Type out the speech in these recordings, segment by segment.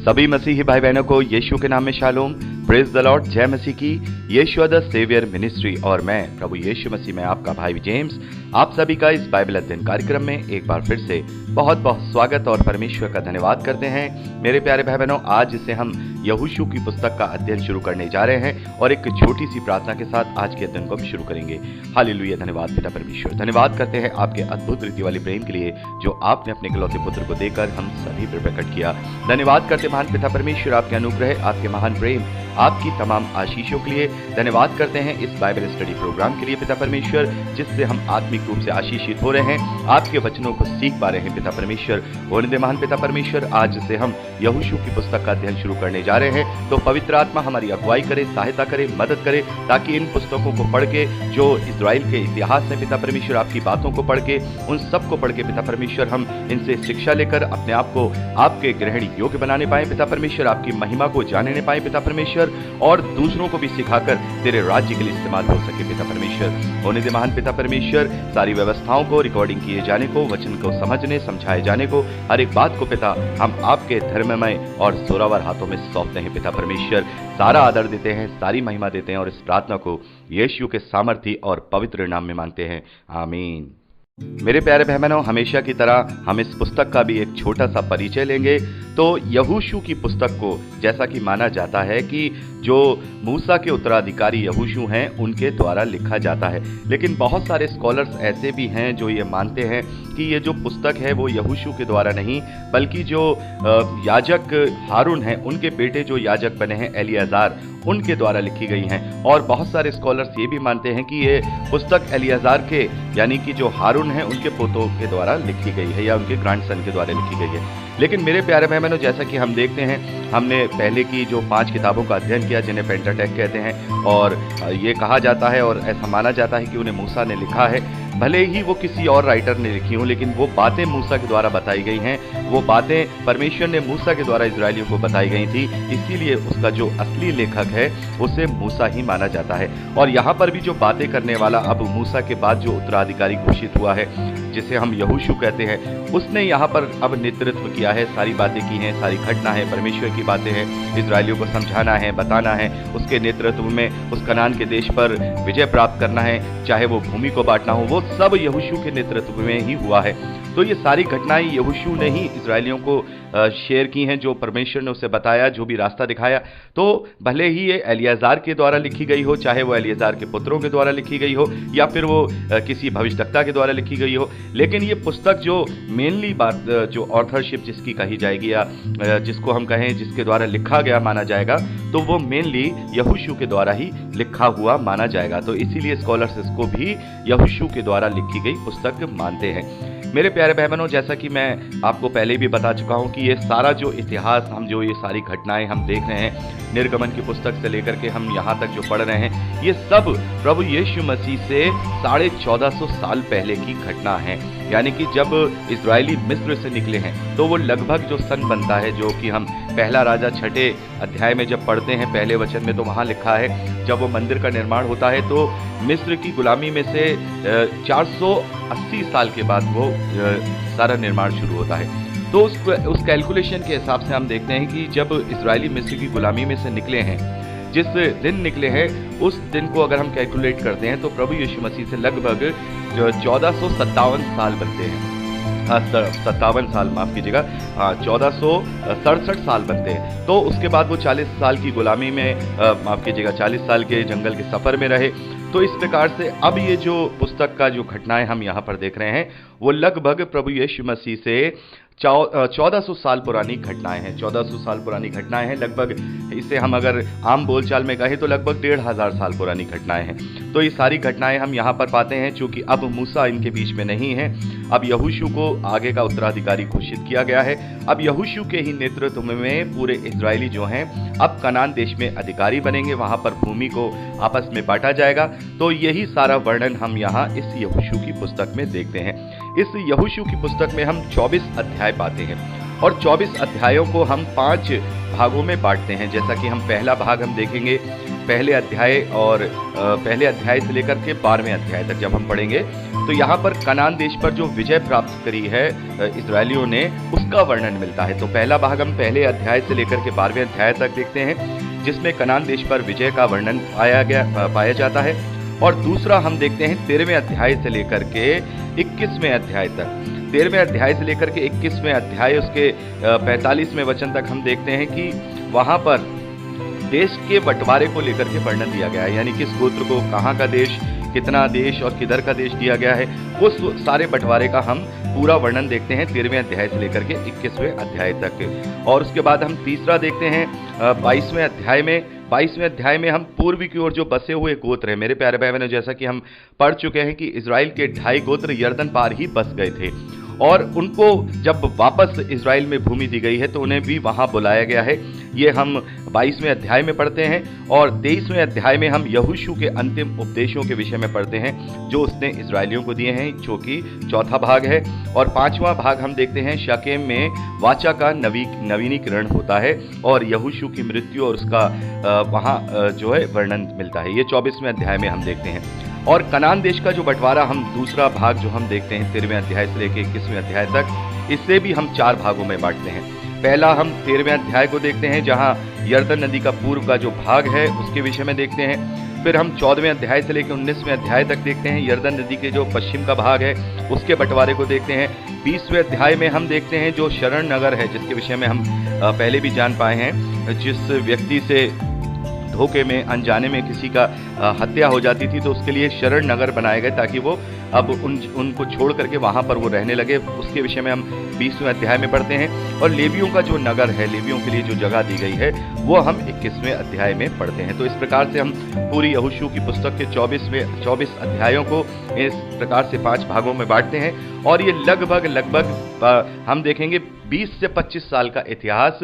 सभी मसीही भाई बहनों को यीशु के नाम में शालोम, प्रेज द लॉर्ड, जय मसीह की। यीशु द सेवियर मिनिस्ट्री और मैं प्रभु यीशु मसीह में आपका भाई जेम्स आप सभी का इस बाइबल अध्ययन कार्यक्रम में एक बार फिर से बहुत बहुत स्वागत और परमेश्वर का धन्यवाद करते हैं। मेरे प्यारे भाई बहनों, आज से हम यहोशू की पुस्तक का अध्ययन शुरू करने जा रहे हैं और एक छोटी सी प्रार्थना के साथ आज के अध्ययन को हम शुरू करेंगे। हालेलुया, धन्यवाद पिता परमेश्वर, धन्यवाद करते हैं आपके अद्भुत रीति वाली प्रेम के लिए जो आपने अपने इकलौते पुत्र को देकर हम सभी पर प्रकट किया। धन्यवाद करते महान पिता परमेश्वर आपके अनुग्रह, आपके महान प्रेम, आपकी तमाम आशीषों के लिए। धन्यवाद करते हैं इस बाइबल स्टडी प्रोग्राम के लिए पिता परमेश्वर, जिससे हम आत्मिक रूप से आशीषित हो रहे हैं, आपके वचनों को सीख पा रहे हैं पिता परमेश्वर। होने दे महान पिता परमेश्वर, आज से हम यहोशू की पुस्तक का अध्ययन शुरू करने जा रहे हैं, तो पवित्र आत्मा हमारी अगुवाई करे, सहायता करे, मदद करे, ताकि इन पुस्तकों को पढ़ के जो इजराइल के इतिहास में पिता परमेश्वर आपकी बातों को पढ़ के, उन सब को पढ़ के पिता परमेश्वर हम इनसे शिक्षा लेकर अपने आप को आपके ग्रहण योग्य बनाने पाए पिता परमेश्वर, आपकी महिमा को जानने पाए पिता परमेश्वर, और दूसरों को भी सिखाकर तेरे राज्य के लिए इस्तेमाल हो सके पिता परमेश्वर। होने दे महान पिता परमेश्वर, सारी व्यवस्थाओं को रिकॉर्डिंग किए जाने को, वचन को समझने समझाए जाने को, हर एक बात को पिता हम आपके धर्ममय और जोरावर हाथों में सौंपते हैं पिता परमेश्वर। सारा आदर देते हैं, सारी महिमा देते हैं और इस प्रार्थना को यीशु के सामर्थी और पवित्र नाम में मांगते हैं, आमीन। मेरे प्यारे बहनों, हमेशा की तरह हम इस पुस्तक का भी एक छोटा सा परिचय लेंगे। तो यहोशू की पुस्तक को जैसा कि माना जाता है कि जो मूसा के उत्तराधिकारी यहोशू हैं उनके द्वारा लिखा जाता है, लेकिन बहुत सारे स्कॉलर्स ऐसे भी हैं जो ये मानते हैं कि ये जो पुस्तक है वो यहोशू के द्वारा नहीं, बल्कि जो याजक हारून हैं उनके बेटे जो याजक बने हैं एलियाजार, उनके द्वारा लिखी गई हैं। और बहुत सारे स्कॉलर्स ये भी मानते हैं कि ये पुस्तक एलियाजार के यानी कि जो हारून हैं उनके पोतों के द्वारा लिखी गई है या उनके ग्रैंडसन के द्वारा लिखी गई है। लेकिन मेरे प्यारे भाई बहनों, जैसा कि हम देखते हैं, हमने पहले की जो 5 किताबों का अध्ययन किया जिन्हें पेंटाटेक कहते हैं, और ये कहा जाता है और ऐसा माना जाता है कि उन्हें मूसा ने लिखा है। भले ही वो किसी और राइटर ने लिखी हो, लेकिन वो बातें मूसा के द्वारा बताई गई हैं, वो बातें परमेश्वर ने मूसा के द्वारा इजरायलियों को बताई गई थी, इसीलिए उसका जो असली लेखक है उसे मूसा ही माना जाता है। और यहाँ पर भी जो बातें करने वाला अब मूसा के बाद जो उत्तराधिकारी घोषित हुआ है, जिसे हम यहोशू कहते हैं, उसने यहाँ पर अब नेतृत्व किया है, सारी बातें की हैं, सारी घटना है, परमेश्वर की बातें हैं, इजरायलियों को समझाना है, बताना है, उसके नेतृत्व में उस कनान के देश पर विजय प्राप्त करना है, चाहे वो भूमि को बांटना हो, वो सब यहोशू के नेतृत्व में ही हुआ है। तो ये सारी घटनाएं यहोशू ने ही इजरायलियों को शेयर की हैं, जो परमेश्वर ने उसे बताया, जो भी रास्ता दिखाया। तो भले ही ये एलियाजार के द्वारा लिखी गई हो, चाहे वो एलियाजार के पुत्रों के द्वारा लिखी गई हो या फिर वो किसी भविष्यवक्ता के द्वारा लिखी गई हो, लेकिन ये पुस्तक जो मेनली बात जो ऑथरशिप जिसकी कही जाएगी या जिसको हम कहें जिसके द्वारा लिखा गया माना जाएगा, तो वो मेनली यहोशू के द्वारा ही लिखा हुआ माना जाएगा। तो इसीलिए स्कॉलर्स इसको भी यहोशू के द्वारा लिखी गई पुस्तक मानते हैं। मेरे प्यारे भाई बहनों, जैसा कि मैं आपको पहले भी बता चुका हूं कि ये सारा जो इतिहास हम जो ये सारी घटनाएं हम देख रहे हैं, निर्गमन की पुस्तक से लेकर के हम यहाँ तक जो पढ़ रहे हैं, ये सब प्रभु यीशु मसीह से 1450 साल पहले की घटना है। यानी कि जब इजरायली मिस्र से निकले हैं, तो वो लगभग जो सन बनता है, जो कि हम पहला राजा 6 अध्याय में जब पढ़ते हैं पहले वचन में, तो वहाँ लिखा है जब वो मंदिर का निर्माण होता है तो मिस्र की गुलामी में से 480 साल के बाद वो सारा निर्माण शुरू होता है। तो उस कैलकुलेशन के हिसाब से हम देखते हैं कि जब इजरायली मिस्र की गुलामी में से निकले हैं, जिस दिन निकले हैं उस दिन को अगर हम कैलकुलेट करते हैं तो प्रभु यीशु मसीह से लगभग 1457 साल बनते हैं। 57 साल, माफ कीजिएगा, 1467 साल बनते हैं। तो उसके बाद वो 40 साल की गुलामी में, माफ कीजिएगा, 40 साल के जंगल के सफर में रहे। तो इस प्रकार से अब ये जो पुस्तक का जो घटनाएं हम यहाँ पर देख रहे हैं, वो लगभग प्रभु यीशु मसीह से 1400 साल पुरानी घटनाएं हैं। 1400 साल पुरानी घटनाएं हैं, लगभग इसे हम अगर आम बोलचाल में कहें तो लगभग 1500 साल पुरानी घटनाएं हैं। तो ये सारी घटनाएं हम यहाँ पर पाते हैं, चूंकि अब मूसा इनके बीच में नहीं है, अब यहोशू को आगे का उत्तराधिकारी घोषित किया गया है। अब यहोशू के ही नेतृत्व में पूरे इजरायली जो हैं अब कनान देश में अधिकारी बनेंगे, वहां पर भूमि को आपस में बांटा जाएगा। तो यही सारा वर्णन हम यहाँ इस यहोशू की पुस्तक में देखते हैं। इस यहोशू की पुस्तक में हम 24 अध्याय पाते हैं और 24 अध्यायों को हम 5 भागों में बांटते हैं। जैसा कि हम पहला भाग हम देखेंगे, पहले अध्याय और पहले अध्याय से लेकर के 12वें अध्याय तक जब हम पढ़ेंगे तो यहाँ पर कनान देश पर जो विजय प्राप्त करी है इजरायलियों ने, उसका वर्णन मिलता है। तो पहला भाग हम पहले अध्याय से लेकर के 12वें अध्याय तक देखते हैं, जिसमें कनान देश पर विजय का वर्णन पाया जाता है। और दूसरा हम देखते हैं 13वें अध्याय से लेकर के 21वें अध्याय तक। 13वें अध्याय से लेकर के 21वें अध्याय उसके 45वें वचन तक हम देखते हैं कि वहां पर देश के बंटवारे को लेकर के वर्णन दिया गया है, यानी किस गोत्र को कहाँ का देश, कितना देश और किधर का देश दिया गया है, वो सारे बंटवारे का हम पूरा वर्णन देखते हैं 13वें अध्याय से लेकर के 21वें अध्याय तक। और उसके बाद हम तीसरा देखते हैं 22वें अध्याय में। 22वें अध्याय में हम पूर्वी की ओर जो बसे हुए गोत्र हैं, मेरे प्यारे भाई बहनों, जैसा कि हम पढ़ चुके हैं कि इजराइल के 2.5 गोत्र यर्दन पार ही बस गए थे और उनको जब वापस इजराइल में भूमि दी गई है तो उन्हें भी वहां बुलाया गया है। ये हम 22वें अध्याय में पढ़ते हैं। और 23वें अध्याय में हम यहोशू के अंतिम उपदेशों के विषय में पढ़ते हैं जो उसने इजरायलियों को दिए हैं, जो कि चौथा भाग है। और 5वां भाग हम देखते हैं शकेम में वाचा का नवीनीकरण होता है और यहोशू की मृत्यु और उसका वहां जो है वर्णन मिलता है। ये 24वें अध्याय में हम देखते हैं। और कनान देश का जो बंटवारा हम दूसरा भाग जो हम देखते हैं 13वें अध्याय से लेकर 21वें अध्याय तक, इससे भी हम 4 भागों में बांटते हैं। पहला हम 13वें अध्याय को देखते हैं जहां यर्दन नदी का पूर्व का जो भाग है उसके विषय में देखते हैं। फिर हम 14वें अध्याय से लेकर 19वें अध्याय तक देखते हैं यर्दन नदी के जो पश्चिम का भाग है उसके बंटवारे को देखते हैं। 20वें अध्याय में हम देखते हैं जो शरण नगर है, जिसके विषय में हम पहले भी जान पाए हैं, जिस व्यक्ति से धोखे में अनजाने में किसी का हत्या हो जाती थी तो उसके लिए शरण नगर बनाए गए ताकि वो अब उनको छोड़ करके वहां पर वो रहने लगे। उसके विषय में हम 20वें अध्याय में पढ़ते हैं। और लेवियों का जो नगर है, लेवियों के लिए जो जगह दी गई है, वो हम 21वें अध्याय में पढ़ते हैं। तो इस प्रकार से हम पूरी यहोशू की पुस्तक के 24 अध्यायों को इस प्रकार से 5 भागों में बांटते हैं। और ये लगभग हम देखेंगे 20 से 25 साल का इतिहास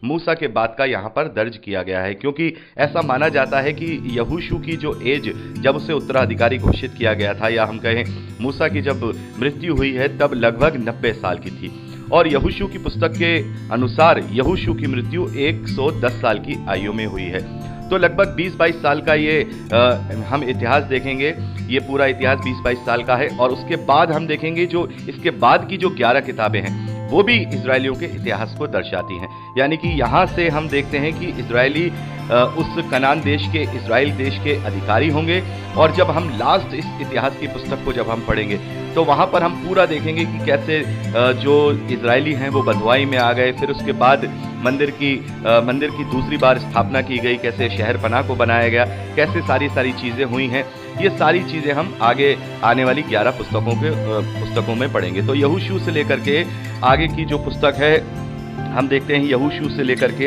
मूसा के बाद का यहाँ पर दर्ज किया गया है, क्योंकि ऐसा माना जाता है कि यहोशू की जो एज जब उसे उत्तराधिकारी घोषित किया गया था, या हम कहें मूसा की जब मृत्यु हुई है, तब लगभग 90 साल की थी। और यहोशू की पुस्तक के अनुसार यहोशू की मृत्यु 110 साल की आयु में हुई है। तो लगभग 20-22 साल का ये हम इतिहास देखेंगे। ये पूरा इतिहास 20-22 साल का है। और उसके बाद हम देखेंगे जो इसके बाद की जो 11 किताबें हैं वो भी इजरायलियों के इतिहास को दर्शाती हैं। यानी कि यहाँ से हम देखते हैं कि इजरायली उस कनान देश के, इजराइल देश के अधिकारी होंगे। और जब हम लास्ट इस इतिहास की पुस्तक को जब हम पढ़ेंगे तो वहाँ पर हम पूरा देखेंगे कि कैसे जो इजरायली हैं वो बंधुआई में आ गए। फिर उसके बाद मंदिर की दूसरी बार स्थापना की गई, कैसे शहर पनाह को बनाया गया, कैसे सारी चीज़ें हुई हैं। ये सारी चीज़ें हम आगे आने वाली 11 पुस्तकों में पढ़ेंगे। तो यहोशू से लेकर के आगे की जो पुस्तक है हम देखते हैं, यहोशू से लेकर के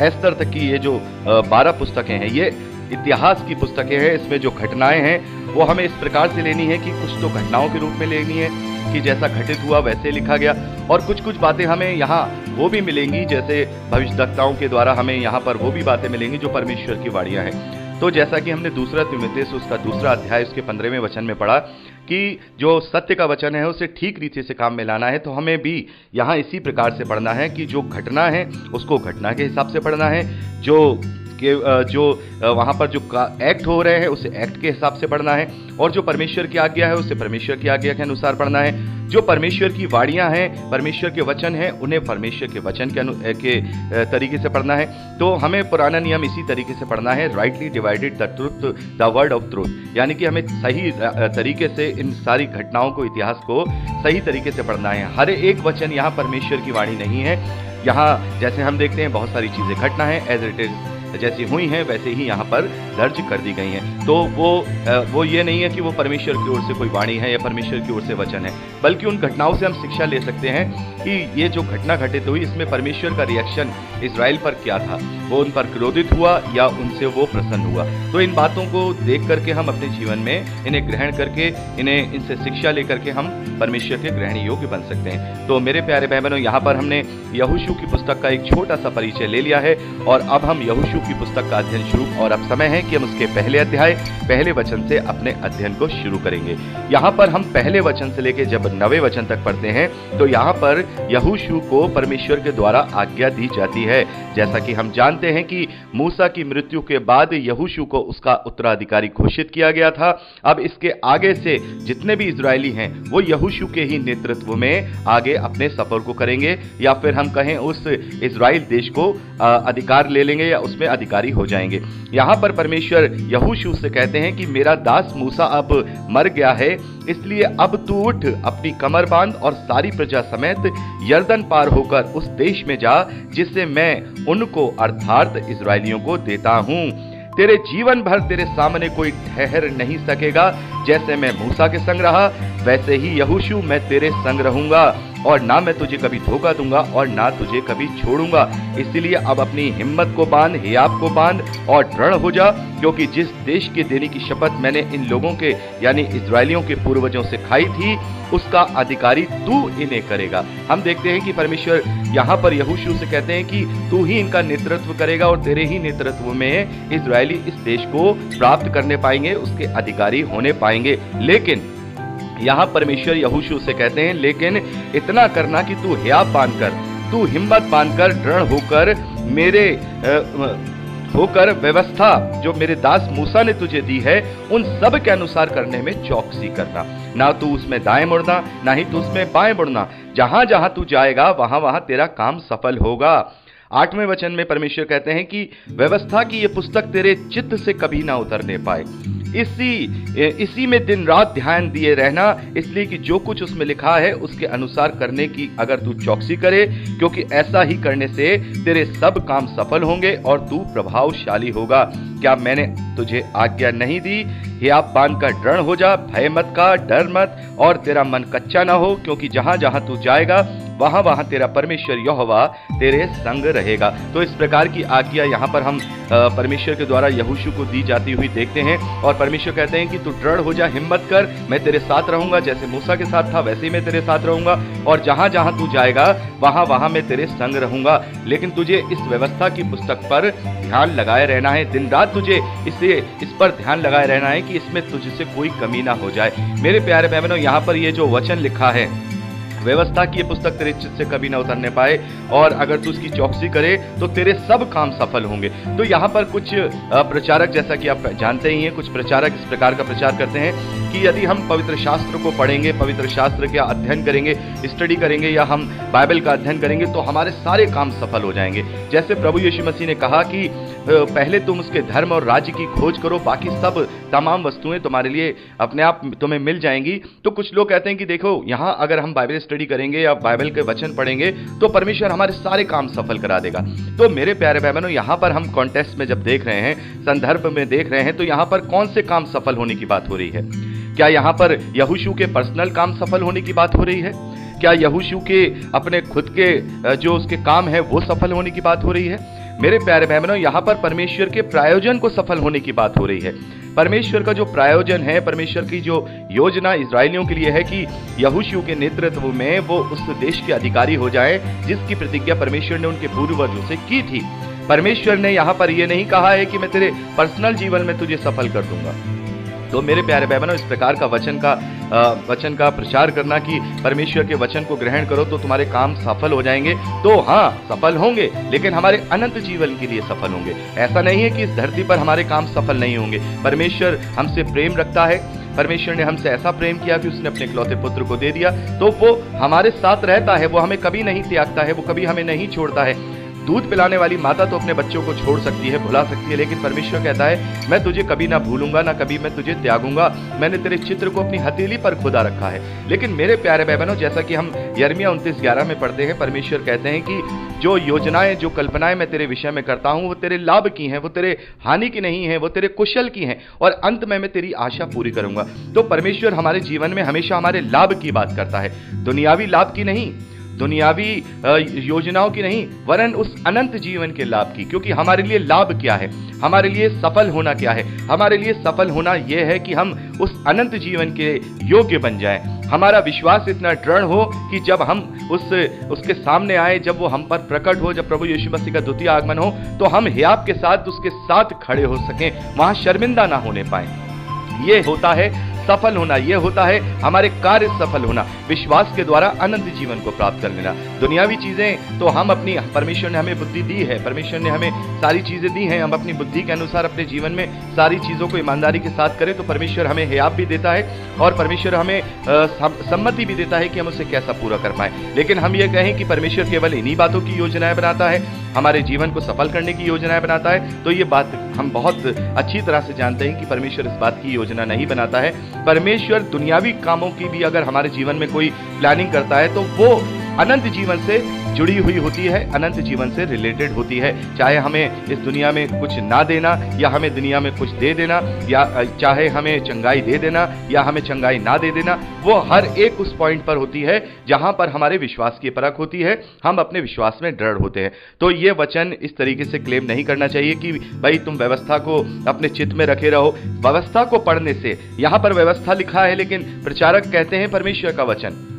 एस्तर तक की ये जो 12 पुस्तकें हैं, ये इतिहास की पुस्तकें हैं। इसमें जो घटनाएं हैं वो हमें इस प्रकार से लेनी है कि कुछ तो घटनाओं के रूप में लेनी है कि जैसा घटित हुआ वैसे लिखा गया, और कुछ बातें हमें यहाँ वो भी मिलेंगी, जैसे भविष्यद्वक्ताओं के द्वारा हमें यहाँ पर वो भी बातें मिलेंगी जो परमेश्वर की वाणियाँ हैं। तो जैसा कि हमने दूसरा तीमुथियुस उसका दूसरा अध्याय उसके 15वें वचन में पढ़ा कि जो सत्य का वचन है उसे ठीक रीति से काम में लाना है, तो हमें भी यहाँ इसी प्रकार से पढ़ना है कि जो घटना है उसको घटना के हिसाब से पढ़ना है, जो वहाँ पर जो एक्ट हो रहे हैं उसे एक्ट के हिसाब से पढ़ना है, और जो परमेश्वर की आज्ञा है उसे परमेश्वर की आज्ञा के अनुसार पढ़ना है। जो परमेश्वर की वाणियाँ हैं, परमेश्वर के वचन हैं, उन्हें परमेश्वर के वचन के तरीके से पढ़ना है। तो हमें पुराना नियम इसी तरीके से पढ़ना है, rightly divided the truth the word of truth, यानी कि हमें सही तरीके से इन सारी घटनाओं को, इतिहास को सही तरीके से पढ़ना है। हर एक वचन यहाँ परमेश्वर की वाणी नहीं है। यहाँ जैसे हम देखते हैं बहुत सारी चीज़ें घटना है, एज इट इज जैसी हुई हैं वैसे ही यहाँ पर दर्ज कर दी गई हैं। तो वो ये नहीं है कि वो परमेश्वर की ओर से कोई वाणी है या परमेश्वर की ओर से वचन है, बल्कि उन घटनाओं से हम शिक्षा ले सकते हैं कि ये जो घटना घटित हुई इसमें परमेश्वर का रिएक्शन इजराइल पर क्या था, वो उन पर क्रोधित हुआ या उनसे वो प्रसन्न हुआ। तो इन बातों को देख करके हम अपने जीवन में इन्हें ग्रहण करके, इनसे शिक्षा लेकर के हम परमेश्वर के ग्रहण योग्य बन सकते हैं। तो मेरे प्यारे भाई बहनों, यहाँ पर हमने यहोशू की पुस्तक का एक छोटा सा परिचय ले लिया है, और अब हम यहोशू की पुस्तक का अध्ययन शुरू, और अब समय है कि हम उसके पहले अध्याय पहले वचन से अपने अध्ययन को शुरू करेंगे। यहाँ पर हम पहले वचन से लेकर जब 9वें वचन तक पढ़ते हैं तो यहाँ पर यहोशू को परमेश्वर के द्वारा आज्ञा दी जाती है। जैसा कि हम जानते हैं कि मूसा की मृत्यु के बाद यहोशू को उसका उत्तराधिकारी घोषित किया गया था। अब इसके आगे से जितने भी इजरायली हैं वो यहोशू के ही नेतृत्व में आगे अपने सफर को करेंगे, या फिर हम कहें उस इजराइल देश को अधिकार ले लेंगे या उसमें अधिकारी हो जाएंगे। यहाँ पर परमेश्वर यहोशू से कहते हैं कि मेरा दास मूसा अब मर गया है, इसलिए अब तू उठ, अपनी कमर बांध और सारी प्रजा समेत यरदन पार होकर उस देश में जा जिसे मैं उनको अर्थात इजरायलियों को देता हूँ। तेरे जीवन भर तेरे सामने कोई ठहर नहीं सकेगा। जैसे मैं मूसा के संग रहा वैसे ही यहोशू मैं तेरे संग रहूंगा, और ना मैं तुझे कभी धोखा दूंगा और ना तुझे कभी छोड़ूंगा। इसलिए अब अपनी हिम्मत को बांध, हियाव को बांध और दृढ़ हो जा, क्योंकि जिस देश के देने की शपथ मैंने इन लोगों के यानी इजरायलियों के पूर्वजों से खाई थी उसका अधिकारी तू इन्हें करेगा। हम देखते हैं कि परमेश्वर यहाँ पर यहोशू से कहते हैं कि तू ही इनका नेतृत्व करेगा और तेरे ही नेतृत्व में इजरायली इस देश को प्राप्त करने पाएंगे, उसके अधिकारी होने पाएंगे। लेकिन यहाँ परमेश्वर यहोशू से कहते हैं लेकिन इतना करना कि तू हियाव बांधकर, तू हिम्मत बांधकर दृढ़ होकर मेरे होकर व्यवस्था जो मेरे दास मूसा ने तुझे दी है उन सब के अनुसार करने में चौकसी करना। ना तू उसमें दाएं मुड़ना ना ही तू उसमें बाएं मुड़ना। जहां जहां तू जाएगा वहां वहां तेरा काम सफल होगा। 8वें वचन में परमेश्वर कहते हैं कि व्यवस्था की ये पुस्तक तेरे चित्त से कभी ना उतरने पाए, इसी में दिन रात ध्यान दिए रहना, इसलिए कि जो कुछ उसमें लिखा है उसके अनुसार करने की अगर तू चौकसी करे, क्योंकि ऐसा ही करने से तेरे सब काम सफल होंगे और तू प्रभावशाली होगा। क्या मैंने तुझे आज्ञा नहीं दी? हियाव बांध कर दृढ़ हो जा, भय मत का, डर मत, और तेरा मन कच्चा ना हो, क्योंकि जहां जहां तू जाएगा वहां वहां तेरा परमेश्वर यहोवा तेरे संग रहेगा। तो इस प्रकार की आज्ञा यहाँ पर हम परमेश्वर के द्वारा यहोशू को दी जाती हुई देखते हैं, और परमेश्वर कहते हैं कि तू दृढ़ हो जा, हिम्मत कर, मैं तेरे साथ रहूंगा, जैसे मूसा के साथ था वैसे ही मैं तेरे साथ रहूंगा, और जहां जहां तू जाएगा वहां वहां मैं तेरे संग रहूंगा। लेकिन तुझे इस व्यवस्था की पुस्तक पर ध्यान लगाए रहना है, दिन रात तुझे इस पर ध्यान लगाए रहना है कि इसमें तुझसे कोई कमी ना हो जाए। मेरे प्यारे बहनों, यहाँ पर ये जो वचन लिखा है व्यवस्था की ये पुस्तक तेरे चित्त से कभी ना उतरने पाए, और अगर तू उसकी चौकसी करे तो तेरे सब काम सफल होंगे। तो यहाँ पर कुछ प्रचारक, जैसा कि आप जानते ही हैं, कुछ प्रचारक इस प्रकार का प्रचार करते हैं कि यदि हम पवित्र शास्त्र को पढ़ेंगे, पवित्र शास्त्र का अध्ययन करेंगे, स्टडी करेंगे, या हम बाइबल का अध्ययन करेंगे तो हमारे सारे काम सफल हो जाएंगे। जैसे प्रभु यीशु मसीह ने कहा कि पहले तुम उसके धर्म और राज्य की खोज करो, बाकी सब तमाम वस्तुएं तुम्हारे लिए अपने आप तुम्हें मिल जाएंगी। तो कुछ लोग कहते हैं कि देखो, यहाँ अगर हम बाइबल स्टडी करेंगे या बाइबल के वचन पढ़ेंगे तो परमेश्वर हमारे सारे काम सफल करा देगा। तो मेरे प्यारे बहनों, यहाँ पर हम कॉन्टेक्स्ट में जब देख रहे हैं, संदर्भ में देख रहे हैं, तो यहाँ पर कौन से काम सफल होने की बात हो रही है? क्या यहाँ पर यहोशू के पर्सनल काम सफल होने की बात हो रही है? क्या यहोशू के अपने खुद के जो उसके काम है वो सफल होने की बात हो रही है? मेरे प्यारे बहनों, यहाँ पर परमेश्वर के प्रायोजन को सफल होने की बात हो रही है। परमेश्वर का जो प्रायोजन है, परमेश्वर की जो योजना इजरायलियों के लिए है कि यहोशू के नेतृत्व में वो उस देश के अधिकारी हो जाए जिसकी प्रतिज्ञा परमेश्वर ने उनके पूर्वजों से की थी। परमेश्वर ने यहाँ पर यह नहीं कहा है कि मैं तेरे पर्सनल जीवन में तुझे सफल कर दूंगा। तो मेरे प्यारे बहनों, इस प्रकार का वचन का प्रचार करना कि परमेश्वर के वचन को ग्रहण करो तो तुम्हारे काम सफल हो जाएंगे, तो हाँ सफल होंगे, लेकिन हमारे अनंत जीवन के लिए सफल होंगे। ऐसा नहीं है कि इस धरती पर हमारे काम सफल नहीं होंगे। परमेश्वर हमसे प्रेम रखता है, परमेश्वर ने हमसे ऐसा प्रेम किया कि उसने अपने इकलौते पुत्र को दे दिया, तो वो हमारे साथ रहता है, वो हमें कभी नहीं त्यागता है, वो कभी हमें नहीं छोड़ता है। दूध पिलाने वाली माता तो अपने बच्चों को छोड़ सकती है, भुला सकती है, लेकिन परमेश्वर कहता है मैं तुझे कभी ना भूलूंगा, ना कभी मैं तुझे त्यागूंगा, मैंने तेरे चित्र को अपनी हथेली पर खुदा रखा है। लेकिन मेरे प्यारे बहनों, जैसा कि हम यिर्मयाह 29:11 में पढ़ते हैं, परमेश्वर कहते हैं कि जो योजनाएं, जो कल्पनाएं मैं तेरे विषय में करता हूं वो तेरे लाभ की हैं, वो तेरे हानि की नहीं है, वो तेरे कुशल की हैं, और अंत में मैं तेरी आशा पूरी करूंगा। तो परमेश्वर हमारे जीवन में हमेशा हमारे लाभ की बात करता है, दुनियावी लाभ की नहीं। दुनियावी योजनाओं की नहीं, वरन उस अनंत जीवन के लाभ की। क्योंकि हमारे लिए लाभ क्या है, हमारे लिए सफल होना क्या है? हमारे लिए सफल होना यह है कि हम उस अनंत जीवन के योग्य बन जाएं। हमारा विश्वास इतना दृढ़ हो कि जब हम उसके सामने आए, जब वो हम पर प्रकट हो, जब प्रभु यीशु मसीह का द्वितीय आगमन हो, तो हम हियाव के साथ उसके साथ खड़े हो सकें, वहां शर्मिंदा ना होने पाए। ये होता है सफल होना, यह होता है हमारे कार्य सफल होना, विश्वास के द्वारा अनंत जीवन को प्राप्त कर लेना। दुनियावी चीजें तो हम अपनी, परमेश्वर ने हमें बुद्धि दी है, परमेश्वर ने हमें सारी चीजें दी हैं, हम अपनी बुद्धि के अनुसार अपने जीवन में सारी चीजों को ईमानदारी के साथ करें तो परमेश्वर हमें हियाव भी देता है और परमेश्वर हमें सम्मति भी देता है कि हम उसे कैसा पूरा कर पाए। लेकिन हम ये कहें कि परमेश्वर केवल इन्हीं बातों की योजनाएं बनाता है, हमारे जीवन को सफल करने की योजनाएं बनाता है, तो ये बात हम बहुत अच्छी तरह से जानते हैं कि परमेश्वर इस बात की योजना नहीं बनाता है। परमेश्वर दुनियावी कामों की भी अगर हमारे जीवन में कोई प्लानिंग करता है तो वो अनंत जीवन से जुड़ी हुई होती है, अनंत जीवन से रिलेटेड होती है। चाहे हमें इस दुनिया में कुछ ना देना या हमें दुनिया में कुछ दे देना, या चाहे हमें चंगाई दे देना या हमें चंगाई ना दे देना, वो हर एक उस पॉइंट पर होती है जहां पर हमारे विश्वास की परख होती है, हम अपने विश्वास में दृढ़ होते हैं। तो ये वचन इस तरीके से क्लेम नहीं करना चाहिए कि भाई तुम व्यवस्था को अपने चित्त में रखे रहो। व्यवस्था को पढ़ने से, यहां पर व्यवस्था लिखा है लेकिन प्रचारक कहते हैं परमेश्वर का वचन,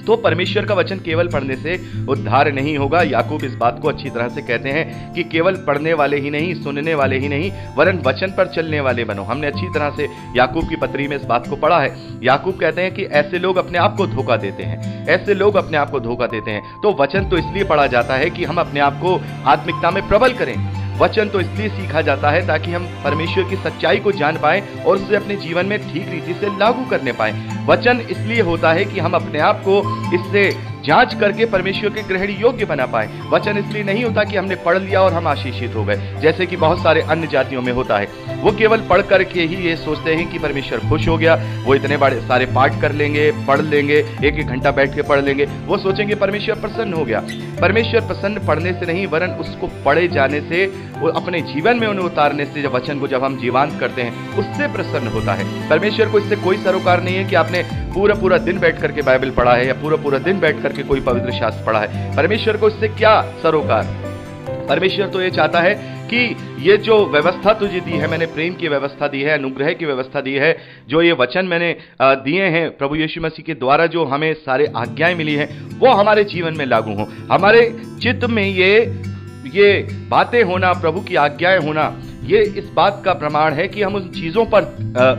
तो परमेश्वर का वचन केवल पढ़ने से उद्धार नहीं होगा। याकूब इस बात को अच्छी तरह से कहते हैं कि केवल पढ़ने वाले ही नहीं, सुनने वाले ही नहीं, वरन वचन पर चलने वाले बनो। हमने अच्छी तरह से याकूब की पत्री में इस बात को पढ़ा है। याकूब कहते हैं कि ऐसे लोग अपने आप को धोखा देते हैं, ऐसे लोग अपने आप को धोखा देते हैं। तो वचन तो इसलिए पढ़ा जाता है कि हम अपने आप को आत्मिकता में प्रबल करें। वचन तो इसलिए सीखा जाता है ताकि हम परमेश्वर की सच्चाई को जान पाएं और उसे अपने जीवन में ठीक रीति से लागू करने पाएं। वचन इसलिए होता है कि हम अपने आप को इससे जांच करके परमेश्वर के ग्रहण योग्य बना पाए। वचन इसलिए नहीं होता कि हमने पढ़ लिया और हम आशीषित हो गए, जैसे कि बहुत सारे अन्य जातियों में होता है। वो केवल पढ़ करके ही ये सोचते हैं कि परमेश्वर खुश हो गया, वो इतने बड़े सारे पाठ कर लेंगे, पढ़ लेंगे, एक एक घंटा बैठ के पढ़ लेंगे, वो सोचेंगे परमेश्वर प्रसन्न हो गया। परमेश्वर प्रसन्न पढ़ने से नहीं, वरन उसको पढ़े जाने से, वो अपने जीवन में उन्हें उतारने से, जब वचन को जब हम जीवांत करते हैं उससे प्रसन्न होता है। परमेश्वर को इससे कोई सरोकार नहीं है कि आपने पूरा दिन बैठ करके बाइबल पढ़ा है या पूरा दिन बैठ करके कोई पवित्र शास्त्र पढ़ा है। परमेश्वर को इससे क्या सरोकार? परमेश्वर तो ये चाहता है कि ये जो व्यवस्था तुझे दी है, मैंने प्रेम की व्यवस्था दी है, अनुग्रह की व्यवस्था दी है, जो ये वचन मैंने दिए हैं प्रभु यीशु मसीह के द्वारा, जो हमें सारे आज्ञाएं मिली हैं, वो हमारे जीवन में लागू हो। हमारे चित्त में ये बातें होना, प्रभु की आज्ञाएं होना, ये इस बात का प्रमाण है कि हम उन चीजों पर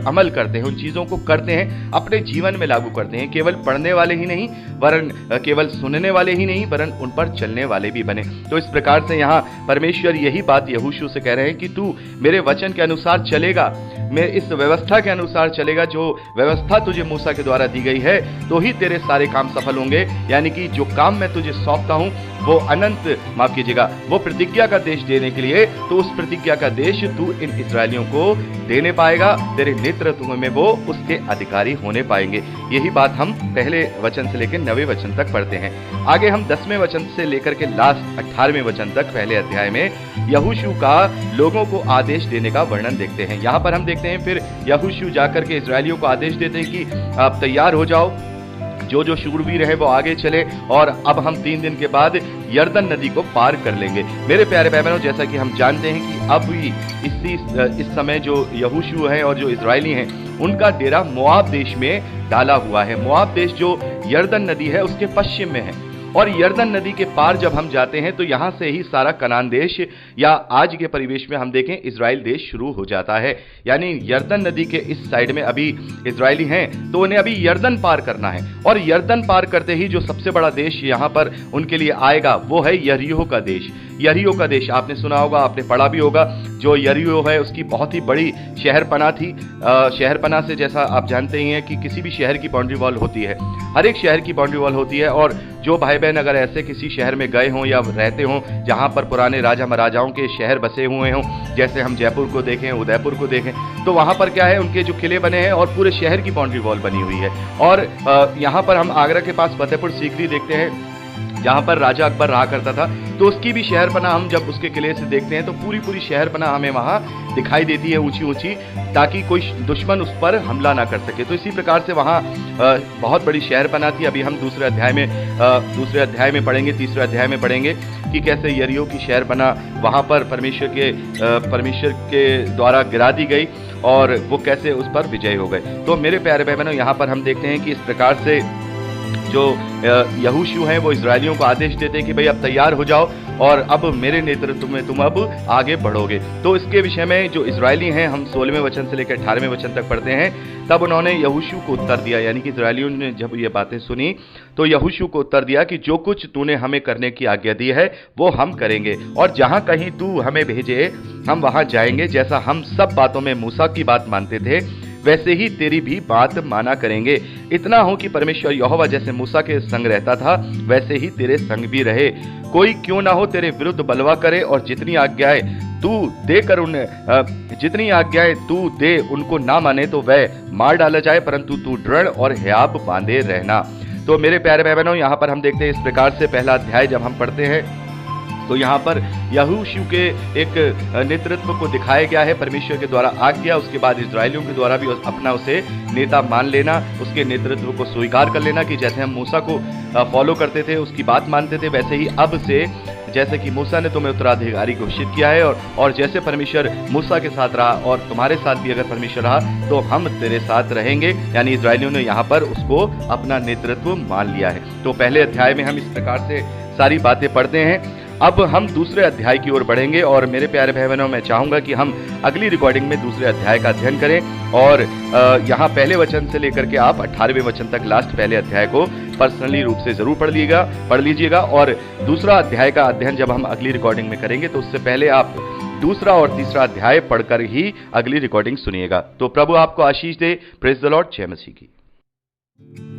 अमल करते हैं, उन चीजों को करते हैं, अपने जीवन में लागू करते हैं। केवल पढ़ने वाले ही नहीं, वरन केवल सुनने वाले ही नहीं, वरन उन पर चलने वाले भी बने। तो इस प्रकार से यहाँ परमेश्वर यही बात यहोशू से कह रहे हैं कि तू मेरे वचन के अनुसार चलेगा, मैं इस व्यवस्था के अनुसार चलेगा, जो व्यवस्था तुझे मूसा के द्वारा दी गई है, तो ही तेरे सारे काम सफल होंगे। यानी कि जो काम मैं तुझे सौंपता हूं वो अनंत, माफ कीजिएगा, वो प्रतिज्ञा का देश देने के लिए, तो उस प्रतिज्ञा का देश तू इन इस्राएलियों को देने पाएगा, तेरे नेतृत्व में वो उसके अधिकारी होने पाएंगे। यही बात हम पहले वचन से लेकर 9वें वचन तक पढ़ते हैं। आगे हम 10वें वचन से लेकर के लास्ट 18वें वचन तक पहले अध्याय में यहोशू का लोगों को आदेश देने का वर्णन देखते हैं। यहाँ पर हम देखते हैं फिर यहोशू जाकर के इस्राएलियों को आदेश देते हैं कि आप तैयार हो जाओ, जो शूरवीर है वो आगे चले, और अब हम 3 दिन के बाद यरदन नदी को पार कर लेंगे। मेरे प्यारे भाई बहनों, जैसा कि हम जानते हैं कि अब इस समय जो यहोशू है और जो इजरायली हैं, उनका डेरा मोआब देश में डाला हुआ है। मोआब देश जो यरदन नदी है उसके पश्चिम में है, और यरदन नदी के पार जब हम जाते हैं तो यहां से ही सारा कनान देश, या आज के परिवेश में हम देखें इजराइल देश शुरू हो जाता है। यानी यरदन नदी के इस साइड में अभी इजरायली हैं, तो उन्हें अभी यरदन पार करना है, और यरदन पार करते ही जो सबसे बड़ा देश यहां पर उनके लिए आएगा वो है यरीहो का देश। यरीहो का देश आपने सुना होगा, आपने पढ़ा भी होगा। जो यरीहो है उसकी बहुत ही बड़ी शहरपना थी। शहरपना से जैसा आप जानते ही हैं कि किसी भी शहर की बाउंड्री वॉल होती है, हर एक शहर की बाउंड्री वॉल होती है। और जो भाई बहन अगर ऐसे किसी शहर में गए हों या रहते हों जहां पर पुराने राजा महाराजाओं के शहर बसे हुए हों, जैसे हम जयपुर को देखें, उदयपुर को देखें, तो वहां पर क्या है, उनके जो किले बने हैं और पूरे शहर की बाउंड्री वॉल बनी हुई है। और यहाँ पर हम आगरा के पास फतेहपुर सीकरी देखते हैं, जहां पर राजा अकबर रहा करता था, तो उसकी भी शहरपनाह हम जब उसके किले से देखते हैं तो पूरी पूरी शहरपनाह हमें वहां दिखाई देती है, ऊंची ऊंची, ताकि कोई दुश्मन उस पर हमला ना कर सके। तो इसी प्रकार से वहां बहुत बड़ी शहरपनाह थी। अभी हम दूसरे अध्याय में पढ़ेंगे, तीसरे अध्याय में पढ़ेंगे कि कैसे यरीहो की शहरपनाह वहां पर परमेश्वर के द्वारा गिरा दी गई और वो कैसे उस पर विजय हो गए। तो मेरे प्यारे भाई बहनों, यहाँ पर हम देखते हैं कि इस प्रकार से जो यहोशू हैं वो इजरायलियों को आदेश देते हैं कि भाई अब तैयार हो जाओ और अब मेरे नेतृत्व में तुम अब आगे बढ़ोगे। तो इसके विषय में जो इजरायली हैं, हम 16वें वचन से लेकर 18वें वचन तक पढ़ते हैं। तब उन्होंने यहोशू को उत्तर दिया, यानी कि इजरायलियों ने जब ये बातें सुनी तो यहोशू को उत्तर दिया कि जो कुछ तूने हमें करने की आज्ञा दी है वो हम करेंगे, और जहां कहीं तू हमें भेजे हम वहां जाएंगे। जैसा हम सब बातों में मूसा की बात मानते थे, वैसे ही तेरी भी बात माना करेंगे। इतना हो कि परमेश्वर यहोवा जैसे मूसा के संग रहता था, वैसे ही तेरे संग भी रहे। कोई क्यों ना हो तेरे विरुद्ध बलवा करे, और जितनी आज्ञाएं तू दे उनको ना माने तो वह मार डाला जाए, परंतु तू दृढ़ और हयाब बांधे रहना। तो मेरे प्यारे भाई बहनों, यहाँ पर हम देखते हैं इस प्रकार से पहला अध्याय जब हम पढ़ते हैं तो यहाँ पर यहोशू के एक नेतृत्व को दिखाया गया है, परमेश्वर के द्वारा आज्ञा, उसके बाद इजरायलियों के द्वारा भी अपना उसे नेता मान लेना, उसके नेतृत्व को स्वीकार कर लेना कि जैसे हम मूसा को फॉलो करते थे, उसकी बात मानते थे, वैसे ही अब से जैसे कि मूसा ने तुम्हें उत्तराधिकारी घोषित किया है और जैसे परमेश्वर मूसा के साथ रहा और तुम्हारे साथ भी अगर परमेश्वर रहा तो हम तेरे साथ रहेंगे। यानी इजरायलियों ने यहाँ पर उसको अपना नेतृत्व मान लिया है। तो पहले अध्याय में हम इस प्रकार से सारी बातें पढ़ते हैं। अब हम दूसरे अध्याय की ओर बढ़ेंगे और मेरे प्यारे भाई बहनों, मैं चाहूंगा कि हम अगली रिकॉर्डिंग में दूसरे अध्याय का अध्ययन करें और यहाँ पहले वचन से लेकर के आप 18वें वचन तक लास्ट पहले अध्याय को पर्सनली रूप से जरूर पढ़ लीजिएगा। और दूसरा अध्याय का अध्ययन जब हम अगली रिकॉर्डिंग में करेंगे तो उससे पहले आप दूसरा और तीसरा अध्याय पढ़कर ही अगली रिकॉर्डिंग सुनिएगा। तो प्रभु आपको आशीष दे। Praise the Lord. जय मसीह की।